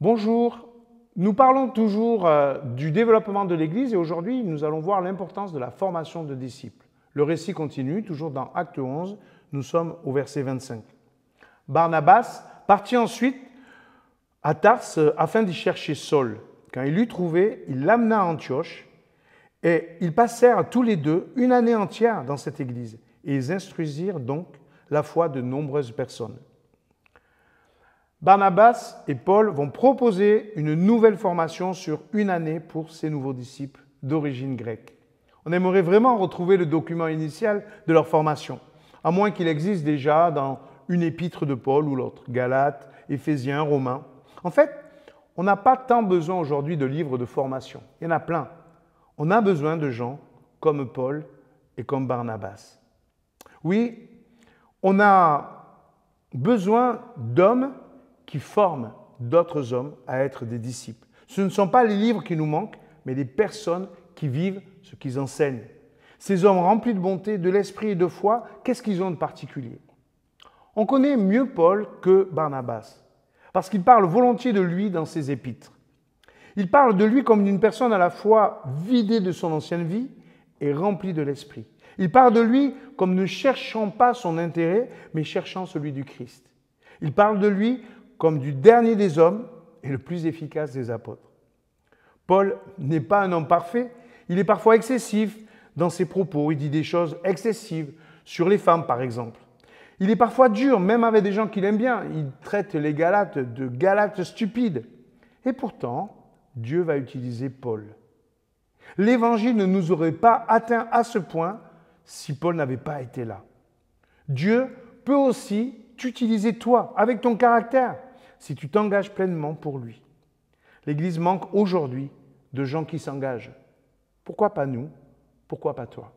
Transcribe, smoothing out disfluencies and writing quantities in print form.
Bonjour, nous parlons toujours du développement de l'Église et aujourd'hui nous allons voir l'importance de la formation de disciples. Le récit continue, toujours dans Acte 11, nous sommes au verset 25. Barnabas partit ensuite à Tarse afin d'y chercher Saul. Quand il l'eut trouvé, il l'amena à Antioche et ils passèrent tous les deux une année entière dans cette église et ils instruisirent donc la foi de nombreuses personnes. Barnabas et Paul vont proposer une nouvelle formation sur une année pour ces nouveaux disciples d'origine grecque. On aimerait vraiment retrouver le document initial de leur formation, à moins qu'il existe déjà dans une épître de Paul ou l'autre, Galates, Éphésiens, Romains. En fait, on n'a pas tant besoin aujourd'hui de livres de formation. Il y en a plein. On a besoin de gens comme Paul et comme Barnabas. Oui, on a besoin d'hommes qui forment d'autres hommes à être des disciples. Ce ne sont pas les livres qui nous manquent, mais des personnes qui vivent ce qu'ils enseignent. Ces hommes remplis de bonté, de l'esprit et de foi, qu'est-ce qu'ils ont de particulier? On connaît mieux Paul que Barnabas, parce qu'il parle volontiers de lui dans ses épîtres. Il parle de lui comme d'une personne à la fois vidée de son ancienne vie et remplie de l'esprit. Il parle de lui comme ne cherchant pas son intérêt, mais cherchant celui du Christ. Il parle de lui comme du dernier des hommes et le plus efficace des apôtres. Paul n'est pas un homme parfait, il est parfois excessif dans ses propos, il dit des choses excessives sur les femmes par exemple. Il est parfois dur, même avec des gens qu'il aime bien, il traite les Galates de Galates stupides. Et pourtant, Dieu va utiliser Paul. L'Évangile ne nous aurait pas atteints à ce point si Paul n'avait pas été là. Dieu peut aussi t'utiliser toi, avec ton caractère, si tu t'engages pleinement pour lui. L'Église manque aujourd'hui de gens qui s'engagent. Pourquoi pas nous? Pourquoi pas toi?